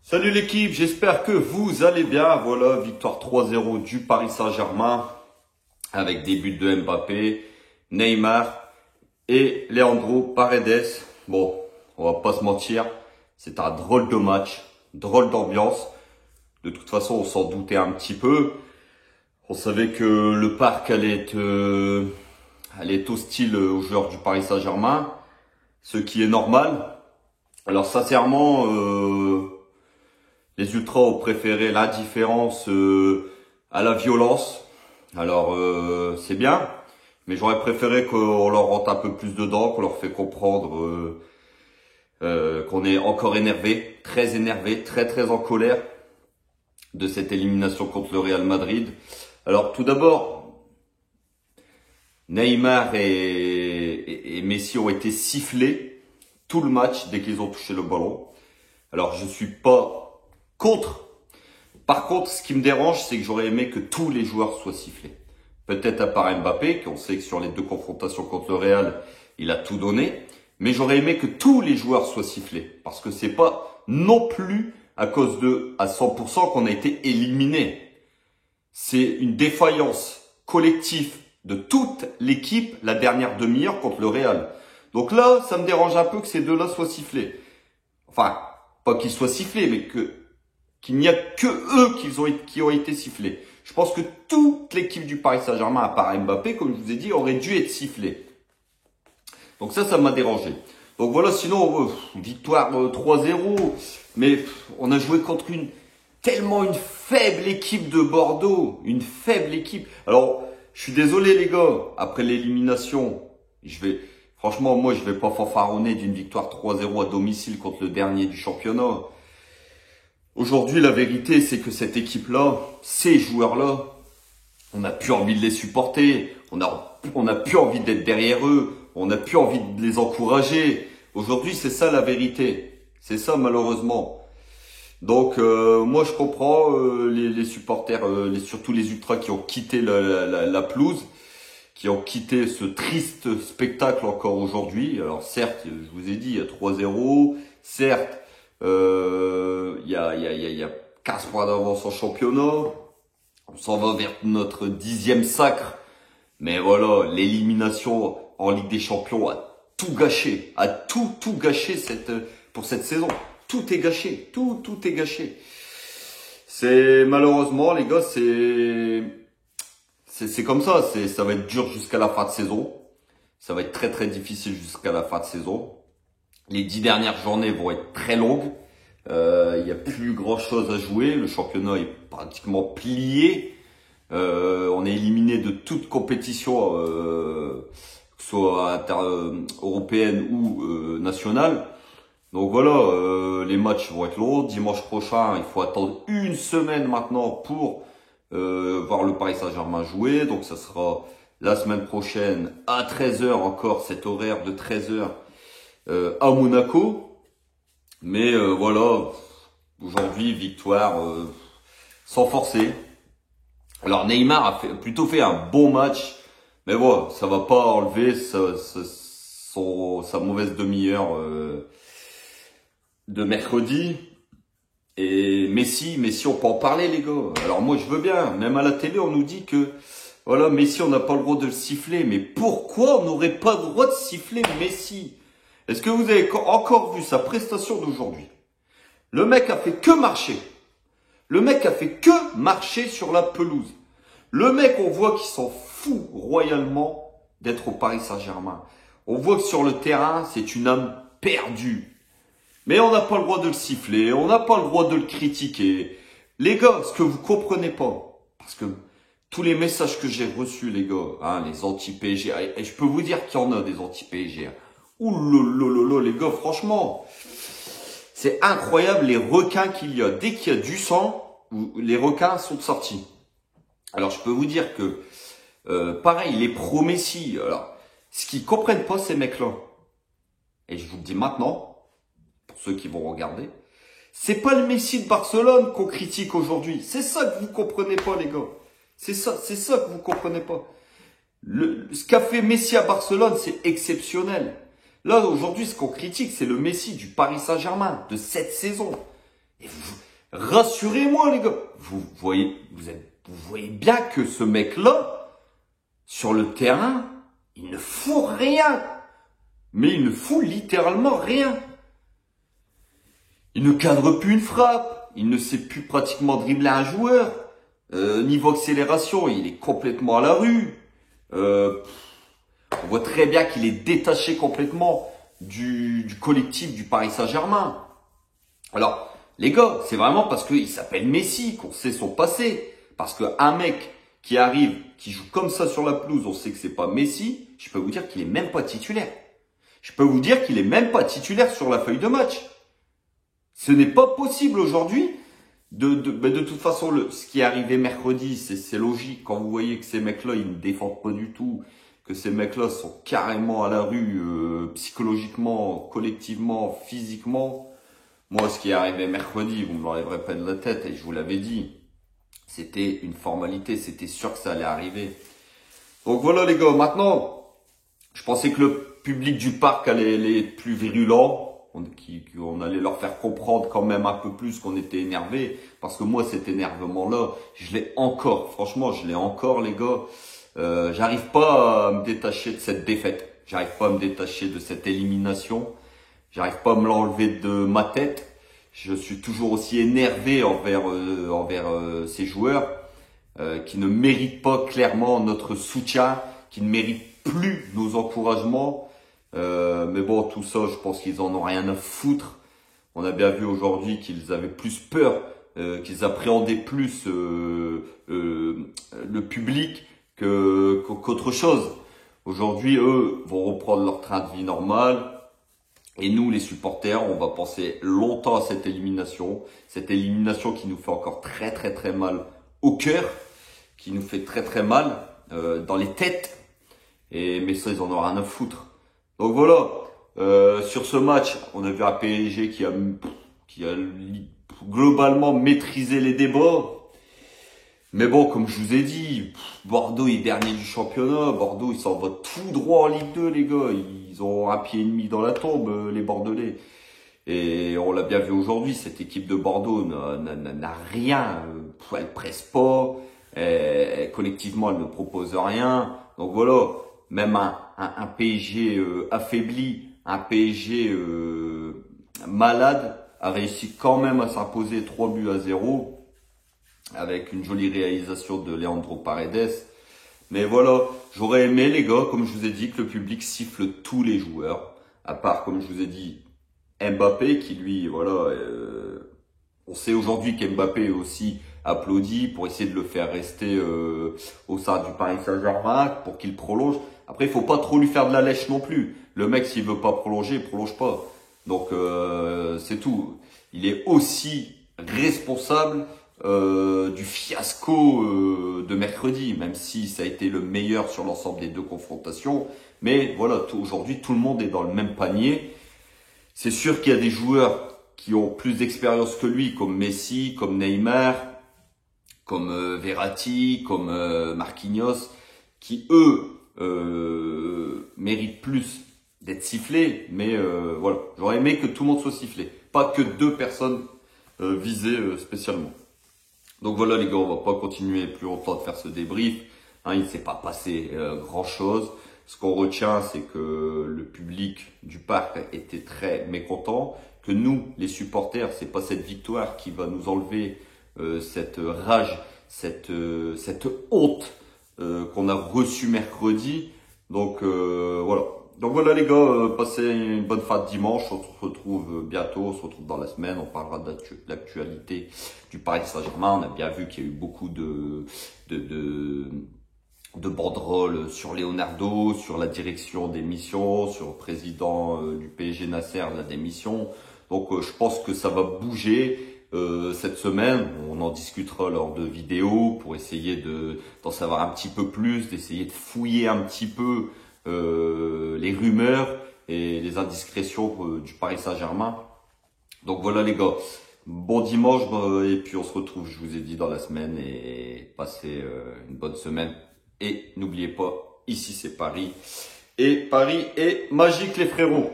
Salut l'équipe, j'espère que vous allez bien. Voilà, victoire 3-0 du Paris Saint-Germain avec des buts de Mbappé, Neymar et Leandro Paredes. Bon, on va pas se mentir, c'est un drôle de match, drôle d'ambiance. De toute façon, on s'en doutait un petit peu. On savait que le parc allait être hostile aux joueurs du Paris Saint-Germain, ce qui est normal. Alors sincèrement, les ultras ont préféré l'indifférence à la violence. Alors c'est bien, mais j'aurais préféré qu'on leur rentre un peu plus dedans, qu'on leur fait comprendre qu'on est encore énervé, très en colère de cette élimination contre le Real Madrid. Alors tout d'abord, Neymar et Messi ont été sifflés tout le match dès qu'ils ont touché le ballon. Alors je suis pas contre. Par contre, ce qui me dérange, c'est que j'aurais aimé que tous les joueurs soient sifflés. Peut-être à part Mbappé, qu'on sait que sur les deux confrontations contre le Real, il a tout donné. Mais j'aurais aimé que tous les joueurs soient sifflés. Parce que c'est pas non plus à cause de, à 100% qu'on a été éliminé. C'est une défaillance collective de toute l'équipe la dernière demi-heure contre le Real. Donc là, ça me dérange un peu que ces deux-là soient sifflés. Enfin, pas qu'ils soient sifflés, mais qu'il n'y a que eux qui ont été sifflés. Je pense que toute l'équipe du Paris Saint-Germain, à part Mbappé, comme je vous ai dit, aurait dû être sifflée. Donc ça m'a dérangé. Donc voilà, sinon, victoire 3-0. Mais on a joué contre une faible équipe de Bordeaux. Une faible équipe. Alors, je suis désolé les gars, après l'élimination, franchement, moi je vais pas fanfaronner d'une victoire 3-0 à domicile contre le dernier du championnat. Aujourd'hui, la vérité, c'est que cette équipe-là, ces joueurs-là, on n'a plus envie de les supporter, on a plus envie d'être derrière eux, on n'a plus envie de les encourager. Aujourd'hui, c'est ça la vérité. C'est ça, malheureusement. Donc, moi, je comprends les supporters, surtout les ultras qui ont quitté la pelouse, qui ont quitté ce triste spectacle encore aujourd'hui. Alors, certes, je vous ai dit, il y a 3-0. Certes, il y a 15 points d'avance en championnat. On s'en va vers notre 10e sacre. Mais voilà, l'élimination en Ligue des Champions a tout gâché. A tout gâché pour cette saison. Tout est gâché. Tout est gâché. C'est, malheureusement, les gars, c'est comme ça. Ça va être dur jusqu'à la fin de saison. Ça va être très difficile jusqu'à la fin de saison. Les 10 dernières journées vont être très longues. Il n'y a plus grand chose à jouer. Le championnat est pratiquement plié. On est éliminé de toute compétition, que ce soit européenne ou nationale. Donc voilà, les matchs vont être longs. Dimanche prochain, il faut attendre une semaine maintenant pour voir le Paris Saint-Germain jouer. Donc ça sera la semaine prochaine à 13h encore, cet horaire de 13h. À Monaco. Mais voilà, aujourd'hui, victoire sans forcer. Alors Neymar a plutôt fait un bon match, mais voilà, ça va pas enlever sa mauvaise demi-heure de mercredi. Et Messi, on peut en parler les gars. Alors moi je veux bien, même à la télé on nous dit que voilà, Messi on n'a pas le droit de le siffler. Mais pourquoi on n'aurait pas le droit de siffler Messi ? Est-ce que vous avez encore vu sa prestation d'aujourd'hui? Le mec a fait que marcher. Le mec a fait que marcher sur la pelouse. Le mec, on voit qu'il s'en fout royalement d'être au Paris Saint-Germain. On voit que sur le terrain, c'est une âme perdue. Mais on n'a pas le droit de le siffler, on n'a pas le droit de le critiquer. Les gars, ce que vous comprenez pas, parce que tous les messages que j'ai reçus, les gars, les anti-PSG, et je peux vous dire qu'il y en a des anti-PSG. Ouh lolo, les gars, franchement, c'est incroyable les requins qu'il y a. Dès qu'il y a du sang, les requins sont sortis. Alors, je peux vous dire que, pareil, les pro-Messi, alors, ce qu'ils comprennent pas, ces mecs-là, et je vous le dis maintenant, pour ceux qui vont regarder, c'est pas le Messi de Barcelone qu'on critique aujourd'hui. C'est ça que vous comprenez pas, les gars. C'est ça que vous comprenez pas. Ce qu'a fait Messi à Barcelone, c'est exceptionnel. Là, aujourd'hui, ce qu'on critique, c'est le Messi du Paris Saint-Germain, de cette saison. Et rassurez-moi les gars, vous voyez bien que ce mec-là, sur le terrain, il ne fout rien. Mais il ne fout littéralement rien. Il ne cadre plus une frappe. Il ne sait plus pratiquement dribbler un joueur. Niveau accélération, il est complètement à la rue. On voit très bien qu'il est détaché complètement du collectif du Paris Saint-Germain. Alors, les gars, c'est vraiment parce qu'il s'appelle Messi qu'on sait son passé. Parce qu'un mec qui arrive, qui joue comme ça sur la pelouse, on sait que c'est pas Messi, je peux vous dire qu'il est même pas titulaire. Je peux vous dire qu'il est même pas titulaire sur la feuille de match. Ce n'est pas possible aujourd'hui. De toute façon, ce qui est arrivé mercredi, c'est logique. Quand vous voyez que ces mecs-là, ils ne défendent pas du tout, que ces mecs-là sont carrément à la rue, psychologiquement, collectivement, physiquement. Moi, ce qui est arrivé mercredi, vous me l'enlèverez pas de la tête, et je vous l'avais dit, c'était une formalité, c'était sûr que ça allait arriver. Donc voilà les gars, maintenant, je pensais que le public du parc allait être plus virulent, qu'on allait leur faire comprendre quand même un peu plus qu'on était énervé, parce que moi cet énervement-là, je l'ai encore, franchement je l'ai encore les gars. J'arrive pas à me détacher de cette défaite, j'arrive pas à me détacher de cette élimination, j'arrive pas à me l'enlever de ma tête. Je suis toujours aussi énervé envers ces joueurs qui ne méritent pas clairement notre soutien, qui ne méritent plus nos encouragements. Mais bon, tout ça, je pense qu'ils en ont rien à foutre. On a bien vu aujourd'hui qu'ils avaient plus peur, qu'ils appréhendaient plus le public qu'autre chose. Aujourd'hui, eux vont reprendre leur train de vie normal. Et nous, les supporters, on va penser longtemps à cette élimination qui nous fait encore très très très mal au cœur, qui nous fait très très mal dans les têtes. Mais ça, ils en ont rien à foutre. Donc voilà, sur ce match, on a vu un PSG qui a globalement maîtrisé les débats. Mais bon, comme je vous ai dit, Bordeaux est dernier du championnat. Bordeaux, ils s'en vont tout droit en Ligue 2, les gars. Ils ont un pied et demi dans la tombe, les Bordelais. Et on l'a bien vu aujourd'hui, cette équipe de Bordeaux n'a rien. Elle presse pas. Collectivement, elle ne propose rien. Donc voilà, même un PSG affaibli, un PSG malade a réussi quand même à s'imposer 3-0 avec une jolie réalisation de Leandro Paredes. Mais voilà, j'aurais aimé les gars, comme je vous ai dit, que le public siffle tous les joueurs, à part, comme je vous ai dit, Mbappé qui lui, voilà, on sait aujourd'hui qu'Mbappé est aussi applaudi pour essayer de le faire rester au sein du Paris Saint-Germain, pour qu'il prolonge. Après, il faut pas trop lui faire de la lèche non plus. Le mec, s'il veut pas prolonger, il prolonge pas. Donc, c'est tout. Il est aussi responsable du fiasco de mercredi, même si ça a été le meilleur sur l'ensemble des deux confrontations. Mais voilà, aujourd'hui, tout le monde est dans le même panier. C'est sûr qu'il y a des joueurs qui ont plus d'expérience que lui, comme Messi, comme Neymar, comme Verratti, comme Marquinhos, qui eux méritent plus d'être sifflés. Mais voilà, j'aurais aimé que tout le monde soit sifflé, pas que deux personnes visées spécialement. Donc voilà les gars, on va pas continuer plus longtemps de faire ce débrief. Il ne s'est pas passé grand chose. Ce qu'on retient, c'est que le public du parc était très mécontent. Que nous, les supporters, c'est pas cette victoire qui va nous enlever cette rage, cette honte qu'on a reçue mercredi. Donc voilà. Donc voilà les gars, passez une bonne fin de dimanche, on se retrouve bientôt, on se retrouve dans la semaine, on parlera de l'actualité du Paris Saint-Germain. On a bien vu qu'il y a eu beaucoup de banderoles sur Leonardo, sur la direction des missions, sur le président du PSG Nasser, la démission. Donc je pense que ça va bouger cette semaine. On en discutera lors de vidéos pour essayer d'en savoir un petit peu plus, d'essayer de fouiller un petit peu les rumeurs et les indiscrétions du Paris Saint-Germain. Donc voilà les gars, bon dimanche et puis on se retrouve, je vous ai dit, dans la semaine, et passez une bonne semaine. Et n'oubliez pas, ici c'est Paris et Paris est magique les frérots.